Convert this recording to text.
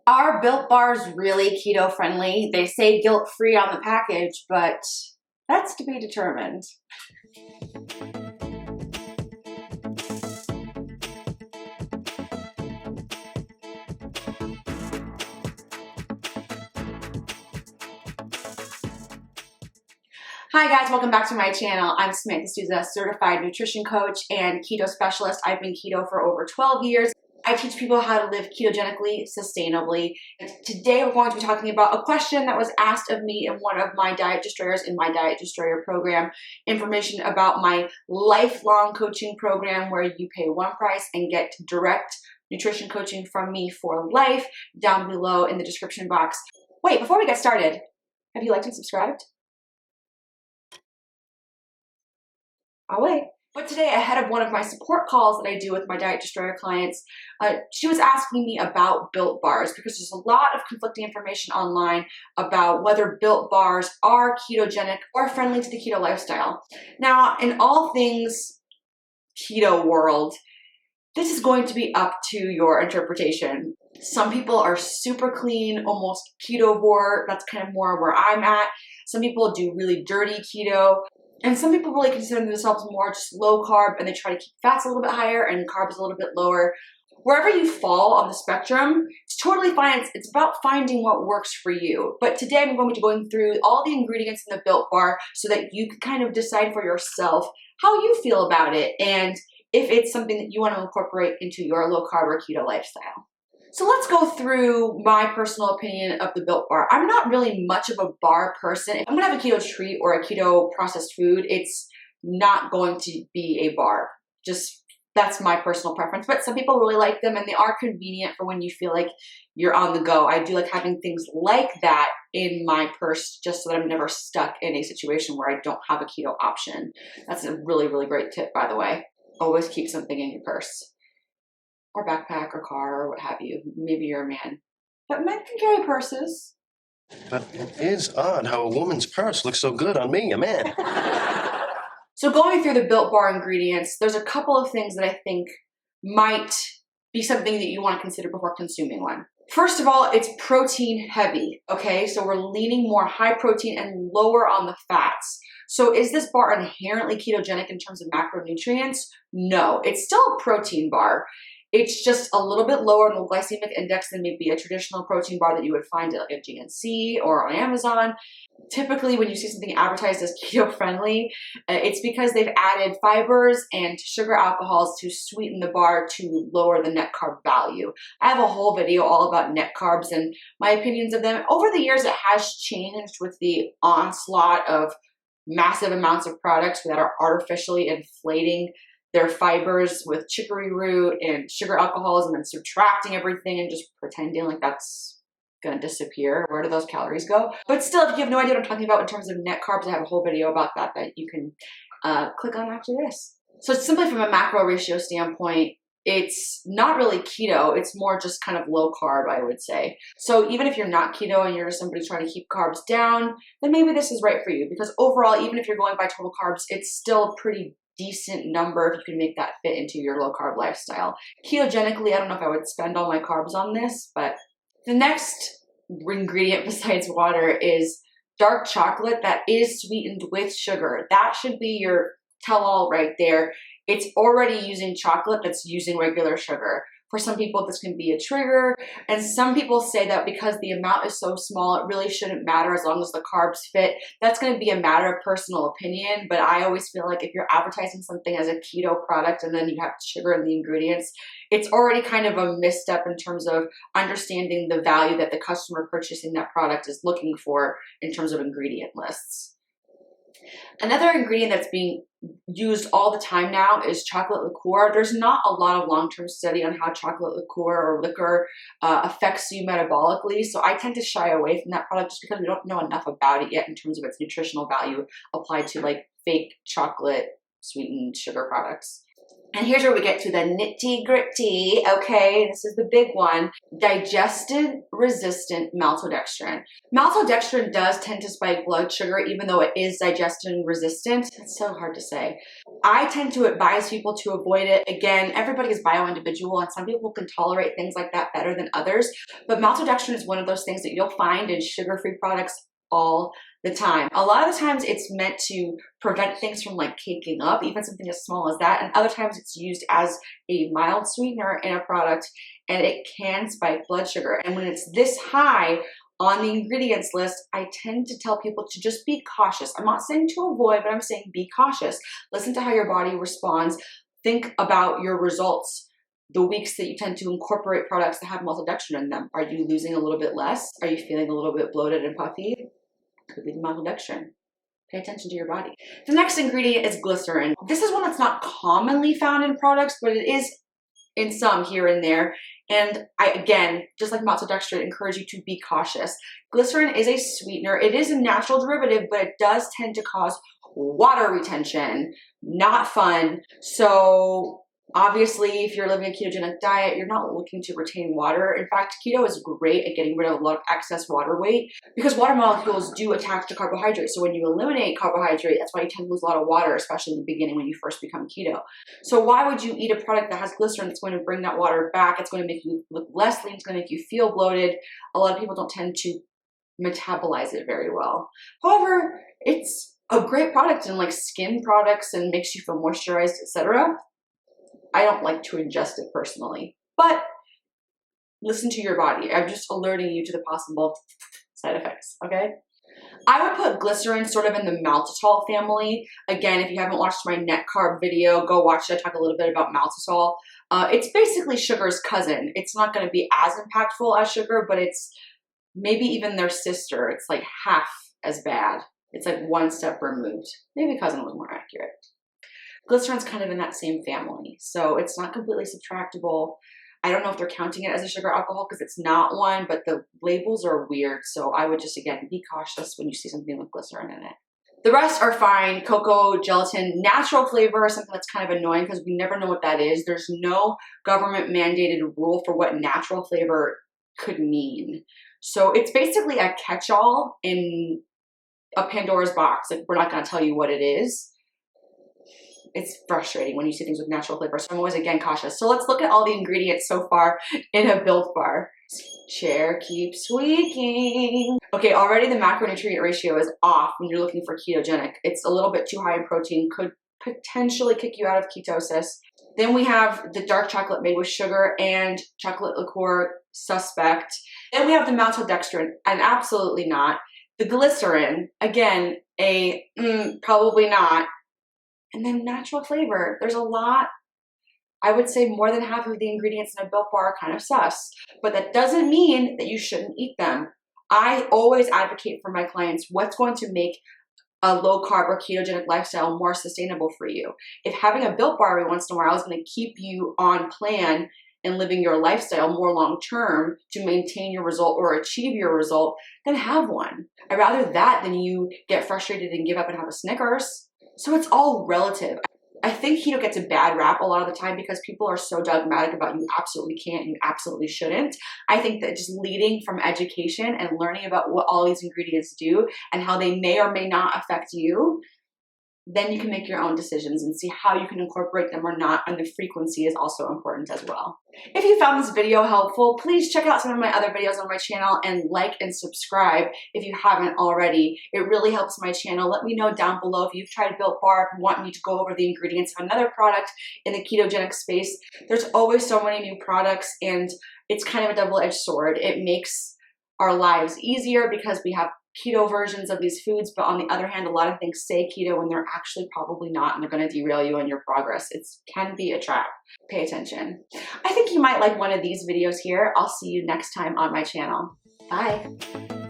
Are Built Bars really keto friendly? They say guilt-free on the package, but that's to be determined. Hi guys, welcome back to my channel. I'm Samantha Souza, certified nutrition coach and keto specialist. I've been keto for over 12 years. I teach people how to live ketogenically, sustainably. And today we're going to be talking about a question that was asked of me in one of my Diet Destroyers in my Diet Destroyer program. Information about my lifelong coaching program where you pay one price and get direct nutrition coaching from me for life down below in the description box. Wait, before we get started, have you liked and subscribed? I'll wait. But today, ahead of one of my support calls that I do with my Diet Destroyer clients, she was asking me about Built Bars because there's a lot of conflicting information online about whether Built Bars are ketogenic or friendly to the keto lifestyle. Now, in all things keto world, this is going to be up to your interpretation. Some people are super clean, almost ketovore. That's kind of more where I'm at. Some people do really dirty keto. And some people really consider themselves more just low carb and they try to keep fats a little bit higher and carbs a little bit lower. Wherever you fall on the spectrum, it's totally fine. It's about finding what works for you. But today I'm going to be going through all the ingredients in the Built Bar so that you can kind of decide for yourself how you feel about it and if it's something that you want to incorporate into your low carb or keto lifestyle. So let's go through my personal opinion of the Built Bar. I'm not really much of a bar person. If I'm gonna have a keto treat or a keto processed food, it's not going to be a bar. Just, that's my personal preference. But some people really like them and they are convenient for when you feel like you're on the go. I do like having things like that in my purse just so that I'm never stuck in a situation where I don't have a keto option. That's a really, really great tip, by the way. Always keep something in your purse. Or backpack or car or what have you. Maybe you're a man. But men can carry purses. But it is odd how a woman's purse looks so good on me, a man. So going through the Built Bar ingredients, there's a couple of things that I think might be something that you want to consider before consuming one. First of all, it's protein heavy, okay? So we're leaning more high protein and lower on the fats. So is this bar inherently ketogenic in terms of macronutrients? No, it's still a protein bar. It's just a little bit lower in the glycemic index than maybe a traditional protein bar that you would find at like a GNC or on Amazon. Typically, when you see something advertised as keto-friendly, it's because they've added fibers and sugar alcohols to sweeten the bar to lower the net carb value. I have a whole video all about net carbs and my opinions of them. Over the years, it has changed with the onslaught of massive amounts of products that are artificially inflating their fibers with chicory root and sugar alcohols and then subtracting everything and just pretending like that's gonna disappear. Where do those calories go? But still, if you have no idea what I'm talking about in terms of net carbs, I have a whole video about that you can click on after this. So it's simply from a macro ratio standpoint, it's not really keto, it's more just kind of low carb, I would say. So even if you're not keto and you're just somebody trying to keep carbs down, then maybe this is right for you because overall, even if you're going by total carbs, it's still pretty decent number if you can make that fit into your low carb lifestyle. Ketogenically, I don't know if I would spend all my carbs on this, but the next ingredient besides water is dark chocolate that is sweetened with sugar. That should be your tell-all right there. It's already using chocolate that's using regular sugar. For some people, this can be a trigger, and some people say that because the amount is so small, it really shouldn't matter as long as the carbs fit. That's going to be a matter of personal opinion, but I always feel like if you're advertising something as a keto product and then you have sugar in the ingredients, it's already kind of a misstep in terms of understanding the value that the customer purchasing that product is looking for in terms of ingredient lists. Another ingredient that's being used all the time now is chocolate liqueur. There's not a lot of long-term study on how chocolate liqueur or liquor affects you metabolically, so I tend to shy away from that product just because we don't know enough about it yet in terms of its nutritional value applied to like fake chocolate sweetened sugar products. And here's where we get to the nitty gritty, okay? This is the big one. Digestion-resistant maltodextrin. Maltodextrin does tend to spike blood sugar even though it is digestion-resistant. It's so hard to say. I tend to advise people to avoid it. Again, everybody is bio-individual and some people can tolerate things like that better than others. But maltodextrin is one of those things that you'll find in sugar-free products all the time. A lot of the times it's meant to prevent things from like caking up, even something as small as that. And other times it's used as a mild sweetener in a product and it can spike blood sugar. And when it's this high on the ingredients list, I tend to tell people to just be cautious. I'm not saying to avoid, but I'm saying be cautious. Listen to how your body responds. Think about your results. The weeks that you tend to incorporate products that have maltodextrin in them. Are you losing a little bit less? Are you feeling a little bit bloated and puffy? Could be the maltodextrin. Pay attention to your body. The next ingredient is glycerin. This is one that's not commonly found in products, but it is in some here and there. And I, again, just like maltodextrin, encourage you to be cautious. Glycerin is a sweetener. It is a natural derivative, but it does tend to cause water retention. Not fun. So obviously, if you're living a ketogenic diet, you're not looking to retain water. In fact, keto is great at getting rid of a lot of excess water weight because water molecules do attach to carbohydrates. So when you eliminate carbohydrate, that's why you tend to lose a lot of water, especially in the beginning when you first become keto. So why would you eat a product that has glycerin that's going to bring that water back? It's going to make you look less lean. It's going to make you feel bloated. A lot of people don't tend to metabolize it very well. However, it's a great product in like skin products and makes you feel moisturized, etc. I don't like to ingest it personally, but listen to your body. I'm just alerting you to the possible side effects, okay? I would put glycerin sort of in the maltitol family. Again, if you haven't watched my net carb video, go watch it. I talk a little bit about maltitol. It's basically sugar's cousin. It's not going to be as impactful as sugar, but it's maybe even their sister. It's like half as bad. It's like one step removed. Maybe cousin was more accurate. Glycerin's kind of in that same family, so it's not completely subtractable. I don't know if they're counting it as a sugar alcohol because it's not one, but the labels are weird, so I would just, again, be cautious when you see something with glycerin in it. The rest are fine. Cocoa, gelatin, natural flavor, something that's kind of annoying because we never know what that is. There's no government mandated rule for what natural flavor could mean. So it's basically a catch-all in a Pandora's box. Like, we're not going to tell you what it is. It's frustrating when you see things with natural flavor. So I'm always, again, cautious. So let's look at all the ingredients so far in a Built Bar. Chair keeps squeaking. Okay, already the macronutrient ratio is off when you're looking for ketogenic. It's a little bit too high in protein, could potentially kick you out of ketosis. Then we have the dark chocolate made with sugar and chocolate liqueur, suspect. Then we have the maltodextrin, and absolutely not. The glycerin, again, probably not. And then natural flavor. There's a lot. I would say more than half of the ingredients in a Built Bar are kind of sus, but that doesn't mean that you shouldn't eat them. I always advocate for my clients what's going to make a low carb or ketogenic lifestyle more sustainable for you. If having a Built Bar every once in a while is going to keep you on plan and living your lifestyle more long term to maintain your result or achieve your result, then have one. I'd rather that than you get frustrated and give up and have a Snickers. So it's all relative. I think keto gets a bad rap a lot of the time because people are so dogmatic about you absolutely can't, you absolutely shouldn't. I think that just leading from education and learning about what all these ingredients do and how they may or may not affect you, then you can make your own decisions and see how you can incorporate them or not, and the frequency is also important as well. If you found this video helpful, please check out some of my other videos on my channel and like and subscribe if you haven't already. It really helps my channel. Let me know down below if you've tried Built Bar, if you want me to go over the ingredients of another product in the ketogenic space. There's always so many new products and it's kind of a double-edged sword. It makes our lives easier because we have keto versions of these foods, but on the other hand, a lot of things say keto when they're actually probably not, and they're going to derail you in your progress. It can be a trap. Pay attention. I think you might like one of these videos here. I'll see you next time on my channel. Bye.